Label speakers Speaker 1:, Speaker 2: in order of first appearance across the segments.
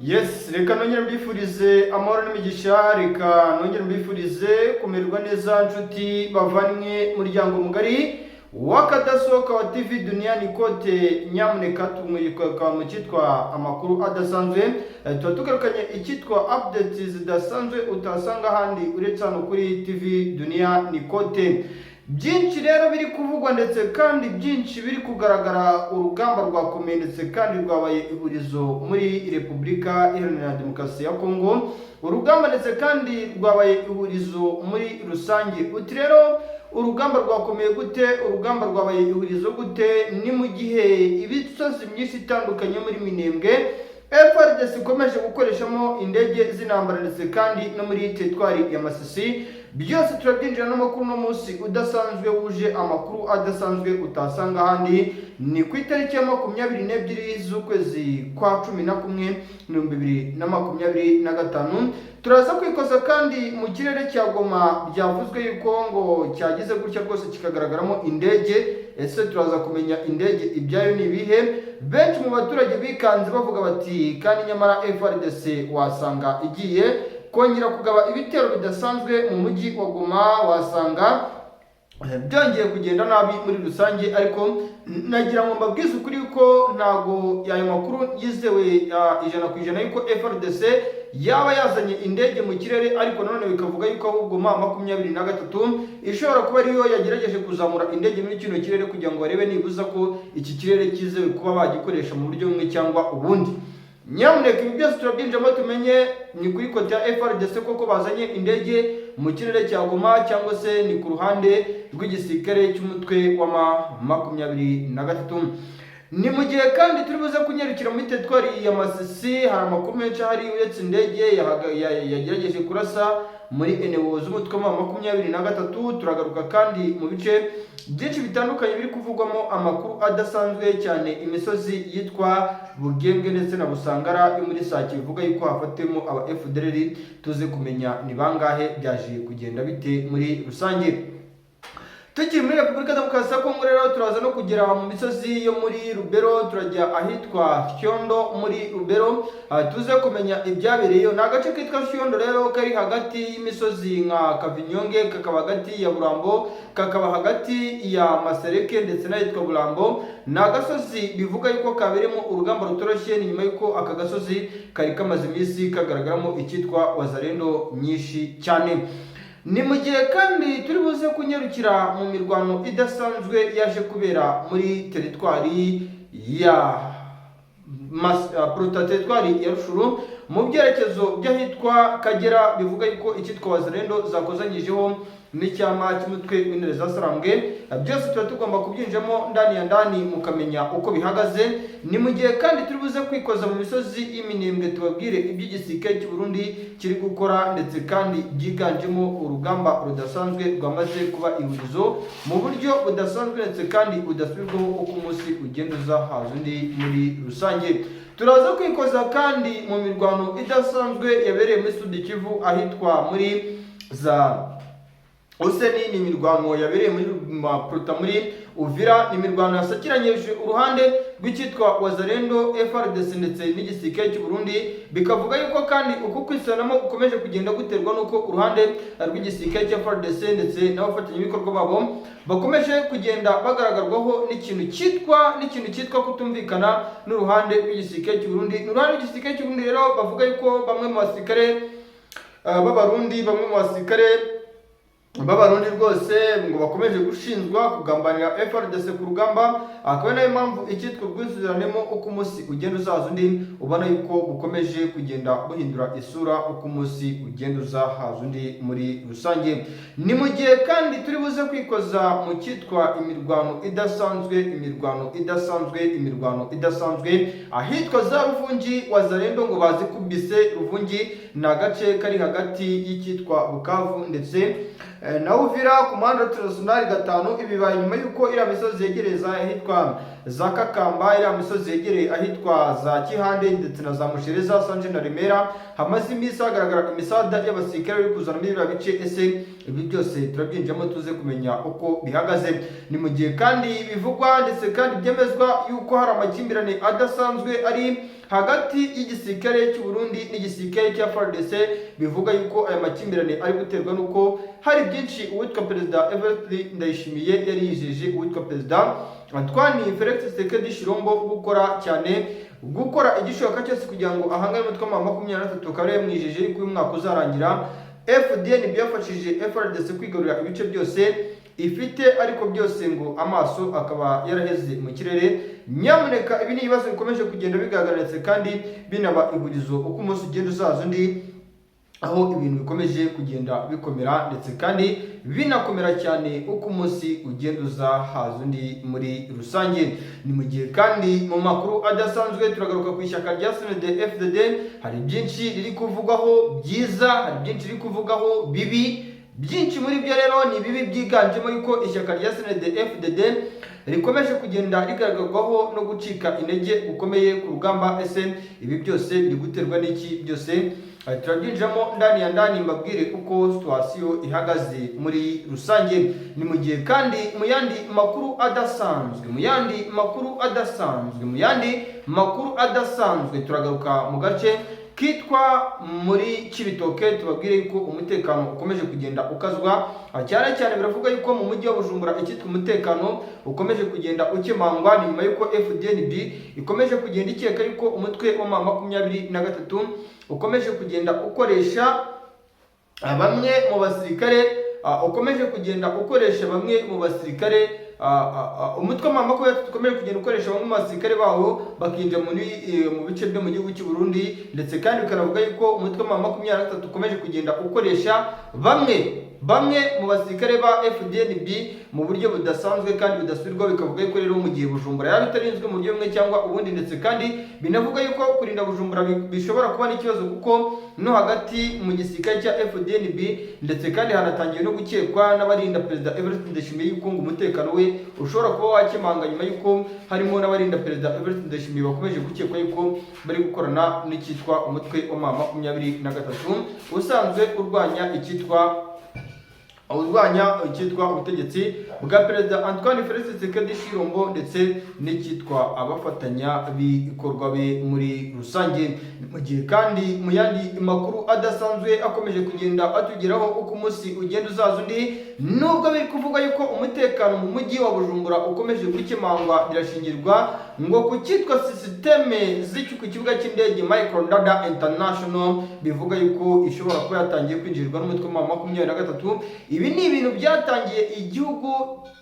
Speaker 1: Yes, reka nongere mbifurize amahoro n'imigisha, reka nongere mbifurize kumererwa neza nshuti bavanywe muryango mugari wakadasohoka wa TV duniani kote. Nyamuneka tumwirika mu cyitwa amakuru adasanzwe, tuba tugarukanye icyitwa updates zidasanzwe utasanga ahandi uretse hano kuri TV duniani kote. Byinshi rero biri kuvugwa ndetse kandi byinshi biri kugaragara, urugamba rwakomeye ndetse kandi rwabaye ihurizo muri Repubulika Iharanira Demokarasi ya Kongo, urugamba ndetse kandi rwabaye ihurizo muri rusange. Uti rero urugamba rwakomeye gute, urugamba rwabaye ihurizo gute? Ni mu gihe ibisozi myinshi itandukanye muri Minembwe FARDC ikomeje gukoreshamo indege z'intambara ndetse kandi no muri teritwari ya Masisi. Byose turabyinjira n'amakuru no munsi udasanzwe wuje amakuru adasanzwe utasanga ahandi. Ni ku itariki ya 22 z'ukwezi kwa 11 2025. Turaza kwikoza kandi mu kirere cya Goma byavuzwe yuko ngo cyagize gutya rwose kikagaragaramo indege. Ese turaza kumenya indege ibyayo ni ibihe? Benshi mu baturage bikanze bavuga bati kandi nyamara FARDC wasanga igiye kongera kugaba ibitero bidasanzwe mu mujyi wa Goma, wasanga byongeye kugenda nabi muri rusange. Ariko nagira ngo mbabwize ukuri yuko ntago yayo makuru yizewe 100% yuko FARDC yaba yazanye indege mu kirere, ariko nanone bikavuga yuko ahubwo M23 ishobora kuba ariyo yagerageje kuzamura indege muri kino kirere kugira ngo barebe nibuza ko iki kirere kizewe kuba bagikoresha mu buryo bumwe cyangwa ubundi. Nyamuneka ibi byose turabyinjamo tumenye ni kuri kote ya FARDC koko bazanye indege mu kirere cya Goma cyangwa se ni ku ruhande rw'igisirikare cy'umutwe wa M23. Ni mu gihe kandi turi buze kunyarukira muri teritwari ya Masisi. Hari amakuru menshi ahari uretse indege yagerageje kurasa muri eneo z'umutwe wa M23. Turagaruka kandi mu bice byinshi bitandukanye biri kuvugwamo amakuru adasanzwe cyane, imisozi yitwa Bugembwe ndetse na Busangara yo muri Sake bivuga yuko hafatemo aba FDLR. Tuze kumenya ni bangahe, byaje kugenda bite muri rusange. Tukiri muri Repubulika Demokarasi ya Kongo rero turaza no kugera mu misozi yo muri Rubero, turajya ahitwa Kyondo muri Rubero. Tuze kumenya ibyabereyeyo. Ni agace kitwa Kyondo rero kari hagati y'imisozi nka Kavinyonge, kakaba hagati ya Burambo, kakaba hagati ya Masereke ndetse n'ahitwa Burambo. Ni agasozi bivuga yuko kaberemo urugamba rutoroshye, ni nyuma yuko aka gasozi kari kamaze iminsi kagaragaramo icyitwa wazalendo nyinshi cyane. Ni mu gihe kandi turi buze kunyarukira mu mirwano idasanzwe yaje kubera muri teritwari ya teritwari ya Rushuru mu byerekezo by'ahitwa Kagera. Bivuga yuko icyitwa wazalendo zakozanyijeho n'icyama cy'umutwe w'intare za Sarambwe. Byose tuba tugomba kubyinjamo ndani ya ndani mukamenya uko bihagaze. Ni mu gihe kandi turi buze kwikoza mu misozi y'Iminembwe tubabwire iby'igisirikare cy'u Burundi kiri gukora ndetse kandi byiganjemo urugamba rudasanzwe rwamaze kuba ihurizo mu buryo budasanzwe ndetse kandi budasubirwaho uko umunsi ugenda uza haza undi muri rusange. Turaza kwikoza kandi mu mirwano idasanzwe yabereye muri Sud Kivu ahitwa muri za Useni. Ni imirwano yabereye muri Maputa muri Uvira. Ni imirwano yasakiranyije uruhande rw'icyitwa wazalendo FARDC ndetse n'igisirikare cy'u Burundi. Bikavuga yuko kandi uko kwisanamo ukomeje kugenda guterwa nuko uruhande rw'igisirikare cya FARDC ndetse n'abafatanyabikorwa babo bakomeje kugenda bagaragarwaho n'ikintu cyitwa kutumvikana n'uruhande rw'igisirikare cy'u Burundi. N'uruhande rw'igisirikare cy'u Burundi rero bavuga yuko bamwe mu basirikare b'Abarundi rwose ngo bakomeje gushinjwa kugambanira FARDC ku rugamba. Akaba nayo mpamvu icyitwa ubwisubiranemo uko umunsi ugenda uzaza undi, ubona yuko bukomeje kugenda buhindura isura uko umunsi ugenda uza haza undi muri rusange. Ni mu gihe kandi turi buze kwikoza mu cyitwa imirwano idasanzwe ahitwa za Ruvungi. Wazalendo ngo bazikubise Ruvungi, ni agace kari hagati y'icyitwa Bukavu ndetse na Uvira ku muhanda Transnational 5. Ibibaye nyuma yuko iriya misozi yegereza ahitwa za Kakamba, iriya misozi yegereye ahitwa za Kihande ndetse na za Mushereza, Sanje na Remera hamaze iminsi hagaragara imisada y'abasirikare bari kuzana muri biriya bice. Ese ibi byose turabyinjamo tuze kumenya uko bihagaze. Ni mu gihe kandi bivugwa ndetse kandi byemezwa yuko hari amakimbirane adasanzwe ari hagati y'igisirikare cy'u Burundi n'igisirikare cya FARDC bivuga yuko aya makimbirane ari guterwa nuko hari byinshi uwitwa perezida Evariste Ndayishimiye yari yijeje uwitwa perezida Antoine Felix Tshisekedi Tshilombo gukora igishoboka cyose kugira ngo ahangane n'umutwe wa 23 akaba yamwijeje yuko uyu mwaka uzarangira. FDNB yafashije FARDC kwigarurira ibice byose ifite, ariko byose ngo amaso akaba yaraheze mu kirere. Nyamuneka ibi ni ibibazo bikomeje kugenda bigaragara ndetse kandi binaba ihurizo uko umunsi ugenda uzaza undi, aho ibintu bikomeje kugenda bikomera ndetse kandi binakomera cyane uko umunsi ugenda uzahaza undi muri rusange. Ni mu gihe kandi mu makuru adasanzwe turagaruka ku ishyaka rya CNDD-FDD, hari byinshi riri kuvugwaho byiza, hari byinshi riri kuvugwaho bibi. Byinshi muri byo rero ni bibi byiganjemo yuko ishyaka rya CNDD-FDD rikomeje kugenda rigaragazwaho no gucika intege gukomeye ku rugamba. Ese ibi byose biri guterwa n'iki? Byose turabyinjiramo ndani ya ndani mbabwire uko situation ihagaze muri rusange. Ni mu gihe kandi mu yandi makuru adasanzwe turagaruka mu gace kitwa muri Cibitoke, tubabwire yuko umutekano ukomeje kugenda ukazwa cyane cyane. Biravuga yuko mu mujyi wa Bujumbura ikitwa umutekano ukomeje kugenda ukemangwa, ni nyuma yuko FDNB ikomeje kugenda ikeka yuko umutwe wa 23 ukomeje kugenda ukoresha bamwe mu basirikare umutwe wa 23 ukomeje kugenda ukoresha bamwe mu basirikare bawo bakinjira mu bice byo mu gihugu cy'u Burundi, ndetse kandi bikanavuga yuko umutwe wa 23 ukomeje kugenda ukoresha bamwe mu basirikare ba FDNB mu buryo budasanzwe kandi budasubirwaho. Bikavuga yuko rero mu gihe Bujumbura yaba itarinzwe mu buryo bumwe cyangwa ubundi, ndetse kandi binavuga yuko kurinda Bujumbura bishobora kuba n'ikibazo kuko no hagati mu gisirikare cya FDNB ndetse kandi hanatangiye no gukekwa n'abarinda perezida Evariste Ndayishimiye yuko ngo umutekano we ushobora kuba wakemanga, nyuma yuko harimo n'abarinda perezida Evariste Ndayishimiye bakomeje gukekwa yuko bari gukorana n'icyitwa umutwe wa 23 usanzwe urwanya ubutegetsi bwa perezida Antoine Felix Tshisekedi Tshilombo ndetse n'icyitwa abafatanya bikorwa be muri rusange. Mu gihe kandi mu yandi makuru adasanzwe akomeje kugenda atugeraho uko umunsi ugenda uzaza undi, nubwo biri kuvuga yuko umutekano mu mujyi wa Bujumbura ukomeje gukemangwa, birashingirwa ngo ku cyitwa systeme z'icyo ku kibuga cy'indege Michael Ndada International, bivuga yuko ishobora kuba yatangiye kwinjirwa n'umutwe wa 23. Ibi ni ibintu byatangiye igihugu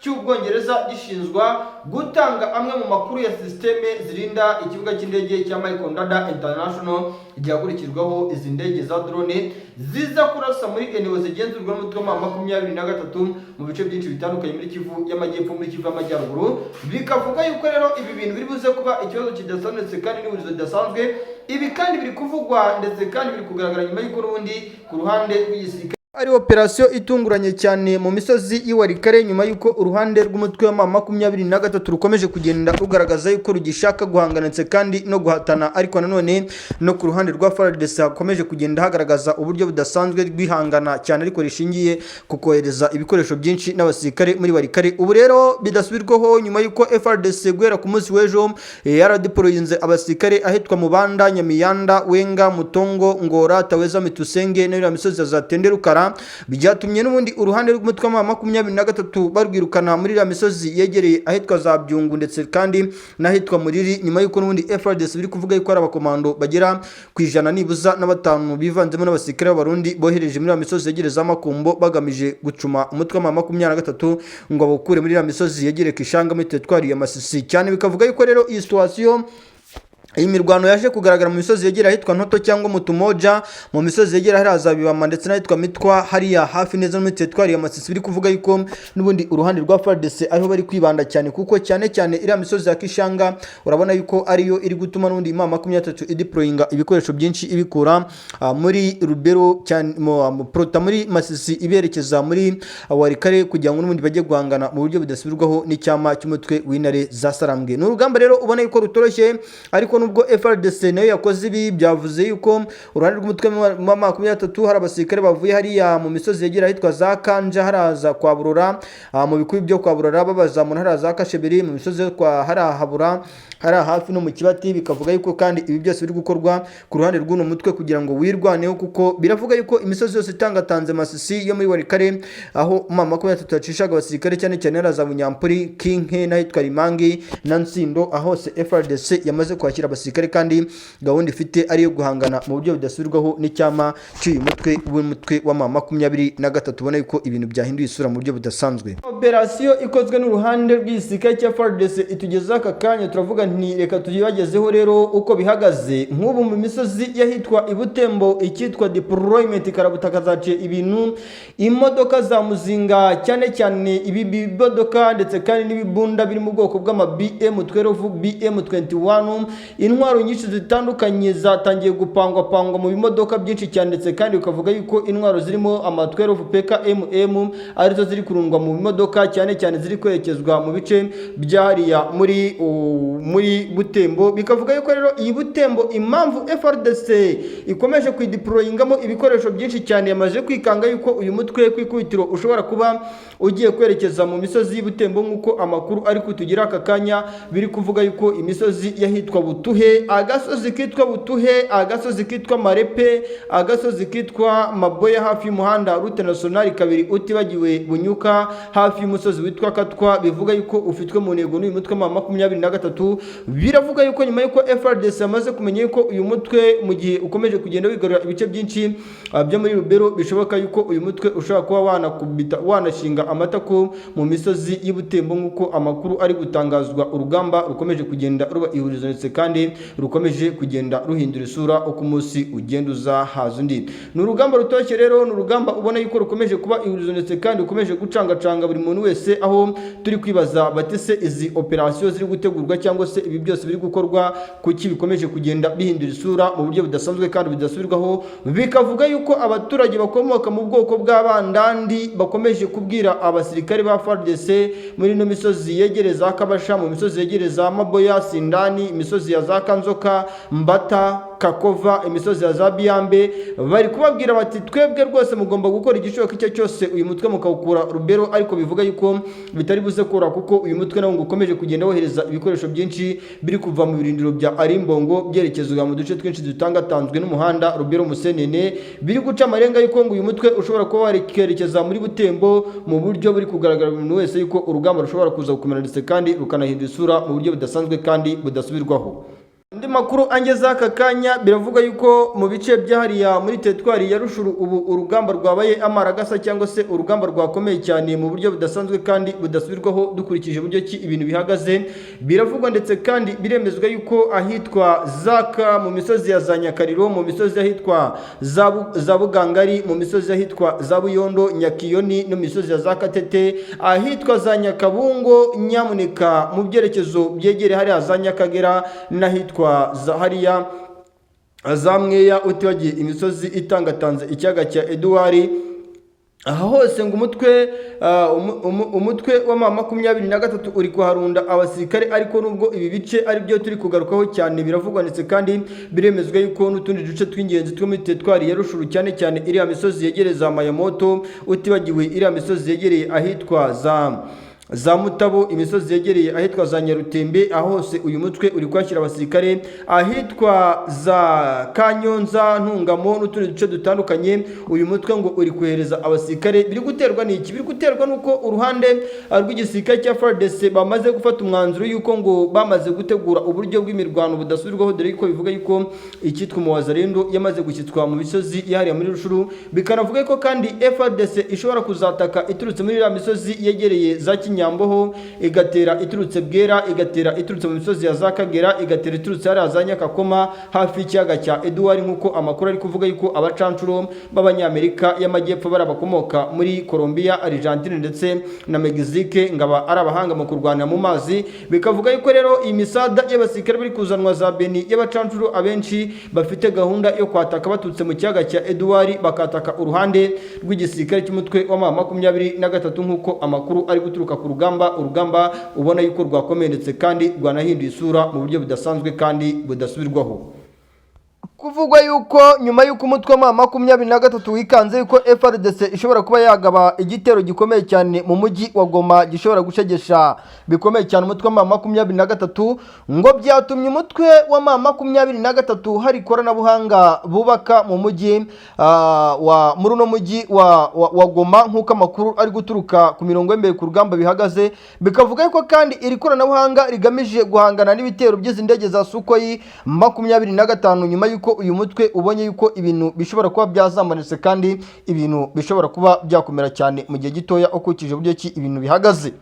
Speaker 1: cy'Ubwongereza gishinzwa gutanga amwe mu makuru ya systeme zirinda ikibuga cy'indege cya Michael Ndada International, gihagurukirirwaho izi ndege za drone ziza kurasa muri eneo zigenzurwa n'umutwe wa 23 mu bice byinshi bitandukanye muri Kivu y'Amajyepfo, muri Kivu y'Amajyaruguru. Bikavuga yuko rero ibi bintu biri buze kuba ikibazo kidasanzwe kandi n'uburizo bidasanzwe. Ibi kandi biri kuvugwa ndetse kandi biri kugaragara nyuma y'uko n'ubundi ku ruhande rw'igisirikare ari operasiyo itunguranye cyane mu misozi y'Iwarikare, nyuma y'uko uruhande rw'umutwe wa 23 rukomeje kugenda rugaragaza yuko rugishaka guhangana ndetse kandi no guhatana, ariko nanone no ku ruhande rwa FARDC hakomeje kugenda hagaragaza uburyo budasanzwe rwihangana cyane, ariko rishingiye ku kohereza ibikoresho byinshi n'abasirikare muri Warikare. Ubu rero bidasubirwaho nyuma y'uko FARDC guhera ku munsi w'ejo yaradeployinze abasirikare ahitwa Mubanda, Nyamiyanda, Wenga, Mutongo, Ngora, Taweza, Mitusenge n'ira misozi za Tenderukara, byatumye n'ubundi uruhande rw'umutwe wa 23 barwirukana muri ya misozi yegereye ahitwa za Byungu ndetse kandi n'ahitwa Muriri, nyuma y'uko n'ubundi FARDC biri kuvuga yuko ari abakomando bagera ku 100 nibuza na 5 bivanzemo n'abasirikare b'Abarundi bohereje muri ya misozi yegereza amakumbo bagamije gucuma umutwe wa 23 ngo abukure muri ya misozi yegereye Kishanga muri teritwari ya Masisi cyane. Bikavuga yuko rero iyi situation iyi mirwano yaje kugaragara mu misozi yegera ahitwa Ntoto cyangwa Mutumoja, mu misozi yegera haraza Bibama ndetse n'ahitwa Mitwa hariya hafi neza muri teritwari ya Masisi. Biri kuvuga yuko n'ubundi uruhande rwa FARDC ariho bari kwibanda cyane, kuko cyane iriya misozi ya Kishanga urabona yuko ariyo iri gutuma n'ubundi imama 23 ideployinga ibikoresho byinshi ibikura muri Rubero cyane mu prota muri Masisi iberekeza muri Warikare kugira ngo n'ubundi bajye guhangana mu buryo bidasubirwaho n'icyama cy'umutwe w'intare za Sarambwe. N'urugamba rero ubona yuko rutoroshye, ariko ariko nubwo FARDC nayo yakoze ibi, byavuze yuko uruhande rw'umutwe wa 23 hari abasirikare bavuye hariya mu misozi yegera ahitwa za Kanja haraza kwa Burora, mu bikubi byo kwa Burora babaza mu ntara za Kasheberi mu misozi kwa harahabura hari hafi no mu Kibati, bikavuga yuko kandi ibi byose biri gukorwa ku ruhande rw'uno mutwe kugira ngo wirwaneho, kuko biravuga yuko imisozi yose itangatanze Masisi yo muri Warikare aho 23 yacishaga abasirikare cyane cyane haraza Bunyampuri, Kinke n'ahitwa Rimangi na Nsindo, aho hose FARDC yamaze kwakira abasirikare kandi gahunda ifite ari yo guhangana mu buryo budasubirwaho n'icyama cy'uyu mutwe w'umutwe wa 23 ubona yuko ibintu byahinduye isura mu buryo budasanzwe. Operasiyo ikozwe n'uruhande rw'igisirikare cya FARDC itugeza aka kanya, turavuga nti reka tuyibagezeho rero uko bihagaze. Nk'ubu mu misozi yahitwa Ibutembo icyitwa deployment karabutaka zaciye ibintu, imodoka za muzinga cyane cyane ibi bimodoka ndetse kandi n'ibibunda biri mu bwoko bw'ama BM12 BM21, intwaro nyinshi zitandukanye zatangiye gupangwa mu bimodoka byinshi cyane, ndetse kandi ukavuga yuko intwaro zirimo ama 12 PKMM arizo ziri kurundwa mu bimodoka cyane cyane ziri kwerekezwa mu bice byariya muri Butembo. Bikavuga yuko rero iyi Butembo impamvu FARDC ikomeje kwideployingamo ibikoresho byinshi cyane, yamaze kwikanga yuko uyu mutwe kwikubitiro ushobora kuba ugiye kwerekeza mu misozi y'Ibutembo, nk'uko amakuru ari kutugira aka kanya biri kuvuga yuko imisozi yahitwa Butuhe, agasozi kitwa Butuhe, agasozi kitwa Marepe, agasozi kitwa Maboya hafi y'umuhanda route nationale 2 utibagiwe Bunyuka hafi y'umusozi witwa Katwa, bivuga yuko ufitwe mu ntego n'uyu mutwe wa 23. Biravuga yuko nyuma yuko FARDC amaze kumenya yuko uyu mutwe mu gihe ukomeje kugenda wigarura ibice byinshi byo muri Rubero, bishoboka yuko uyu mutwe ushobora kuba wanashinga amatako mu misozi y'Ibutembo, nk'uko amakuru ari gutangazwa. Urugamba rukomeje kugenda ruba ihurizo ndetse kandi rukomeje kugenda ruhindura isura uko umunsi ugenda uza haza undi. Ni urugamba rutoshye rero, ni urugamba ubona yuko rukomeje kuba ihurizo ndetse kandi rukomeje gucangacanga buri muntu wese, aho turi kwibaza batese izi operasiyo ziri gutegurwa cyangwa se ibi byose biri gukorwa kuki bikomeje kugenda bihindura isura mu buryo budasanzwe kandi bidasubirwaho. Bikavuga yuko abaturage bakomoka mu bwoko bw'abandandi bakomeje kubwira abasirikare ba FARDC muri no misozi yegereza Kabasha, mu misozi yegereza Maboya, Sindani, imisozi ya za Kanzoka, Mbata, Kakova, imisozi ya za Biyambe, bari kubabwira bati twebwe rwose mugomba gukora igishoboka icyo cyose uyu mutwe mukawukura Rubero, ariko bivuga yuko bitari buze kora kuko uyu mutwe nawo ukomeje kugenda wohereza ibikoresho byinshi biri kuva mu birindiro bya Arimbongo byerekezwa mu duce twinshi dutangatanzwe n'umuhanda Rubero Musenene, biri guca amarenga yuko ngo uyu mutwe ushobora kuba warekerekeza muri Butembo mu buryo buri kugaragara umuntu wese yuko urugamba rushobora kuza gukomera ndetse kandi rukanahindura isura mu buryo budasanzwe kandi budasubirwaho. Andi makuru angeza aka kanya biravuga yuko mu bice byahariya muri teritwari ya Rushuru ubu urugamba rwabaye amaragasa cyangwa se urugamba rwakomeye cyane mu buryo budasanzwe kandi budasubirwaho. Dukurikije uburyo ki ibintu bihagaze, biravugwa ndetse kandi biremezwa yuko ahitwa Zaka mu misozi ya za Nyakariro, mu misozi ahitwa za Bugangari, mu misozi ahitwa za Buyondo, Nyakiyoni no misozi ya za Katete, ahitwa za Nyakabungo, Nyamuneka mu byerekezo byegere hariya za Nyakagera n'ahitwa hariya za Mweya utibagiye imisozi itangatanze ikiyaga cya Edouard. Aha hose ngo umutwe wa 23 uri kuharunda abasirikare, ariko nubwo ibi bice ari byo turi kugarukaho cyane biravugwa ndetse kandi biremezwa yuko n'utundi duce tw'ingenzi two muri teritwari ya Rushuru cyane cyane iriya misozi yegereza Mayamoto, utibagiwe iriya misozi yegereye ahitwa za Mutabo, imisozi yegereye ahitwa za Nyarutembe, aho hose uyu mutwe uri kwakira abasirikare, ahitwa za Kanyonza, Ntungamo n'utundi duce dutandukanye uyu mutwe ngo uri kohereza abasirikare. Biri guterwa n'iki? Biri guterwa nuko uruhande rw'igisirikare cya FARDC bamaze gufata umwanzuro yuko ngo bamaze gutegura uburyo bw'imirwano budasubirwaho, dore yuko bivuga yuko icyitwa Muwazarendo yamaze gushyitswa mu misozi yahariye muri Rushuru. Bikanavuga ko kandi FARDC ishobora kuzataka iturutse muri iriya misozi yegereye za Nyamboho, igatera iturutse Bwera, igatera iturutse mu misozi ya za Kagera, igatera iturutse hariya za Nyakakoma hafi y'ikiyaga cya Edouard, nk'uko amakuru ari kuvuga yuko abacancuro b'Abanyamerika y'Amajyepfo barabakomoka muri Colombia, Argentine ndetse na Mexique ngaba ari abahanga mu kurwana mu mazi. Bikavuga yuko rero imisada y'abasirikare bari kuzanwa za Beni y'abacancuro abenshi bafite gahunda yo kwataka batutse mu kiyaga cya Edouard, bakataka uruhande rw'igisirikare cy'umutwe wa 23 nk'uko amakuru ari guturuka ku rugamba, urugamba ubona yuko rwakomeretse kandi rwanahinduye isura mu buryo budasanzwe kandi budasubirwaho. Kuvugwa yuko nyuma y'uko umutwe wa 23 wikanze yuko FARDC ishobora kuba yagaba igitero gikomeye cyane mu mujyi wa Goma gishobora gushegesha bikomeye cyane umutwe wa 23, ngo byatumye umutwe wa 23 hari ikoranabuhanga bubaka mu mujyi muri uno mujyi wa Goma, nk'uko amakuru ari guturuka ku mirongo y'embere ku rugamba bihagaze, bikavuga yuko kandi iri koranabuhanga rigamije guhangana n'ibitero by'izi ndege za Sukhoi 25 nyuma yuko uyu mutwe ubonye yuko ibintu bishobora kuba byazamanitse kandi ibintu bishobora kuba byakomera cyane mu gihe gitoya ukurikije uburyo ki ibintu bihagaze.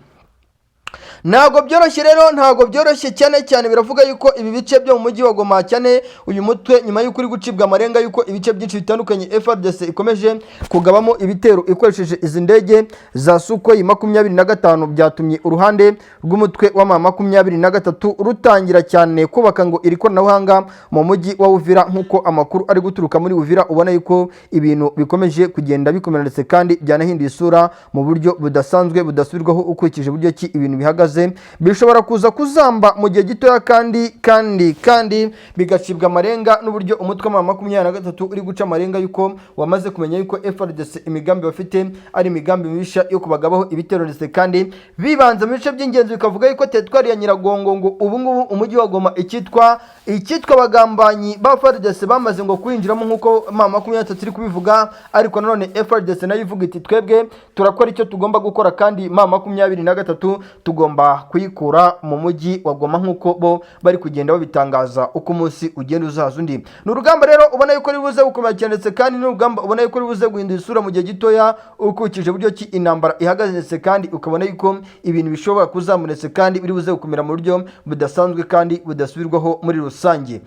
Speaker 1: Ntago byoroshye rero, ntago byoroshye cyane biravuga yuko ibi bice byo mu mujyi wa Goma cyane uyu mutwe nyuma yuko uri gucibwa amarenga yuko ibice byinshi bitandukanye FARDC ikomeje kugabamo ibitero ikoresheje izi ndege za Sukhoi 25, byatumye uruhande rw'umutwe wa 23 rutangira cyane kubaka ngo iri koranabuhanga mu mujyi wa Uvira, nkuko amakuru ari guturuka muri Uvira ubona yuko ibintu bikomeje kugenda bikomeretse kandi byanahinduye isura mu buryo budasanzwe budasubirwaho ukurikije uburyo ki ibintu bihagaze, bishobora kuza kuzamba mu gihe gitoya kandi bigacibwa amarenga n'uburyo umutwe wa 23 uri guca amarenga yuko wamaze kumenya yuko FARDC imigambi bafite ari imigambi mibisha yo kubagabaho ibitero ndetse kandi bibanze mu bice by'ingenzi, bikavuga yuko teritwari ya Nyiragongo ngo ubu ngubu umujyi wa Goma icyitwa abagambanyi ba FARDC bamaze ngo kwinjiramo nk'uko 23 iri kubivuga, ariko nanone FARDC nayo ivuga iti twebwe turakora icyo tugomba gukora kandi 23 tugomba kuyikura mu mujyi wa Goma nk'uko bo bari kugenda babitangaza uko umunsi ugenda uzaza undi. Ni urugamba rero ubona yuko ribuze gukomera cyane ndetse kandi ni urugamba ubona yuko ribuze guhindura isura mu gihe gitoya ukurikije uburyo ki intambara ihagaze ndetse kandi ukabona yuko ibintu bishobora kuzamunetse kandi biri buze gukomera mu buryo budasanzwe kandi budasubirwaho muri rusange.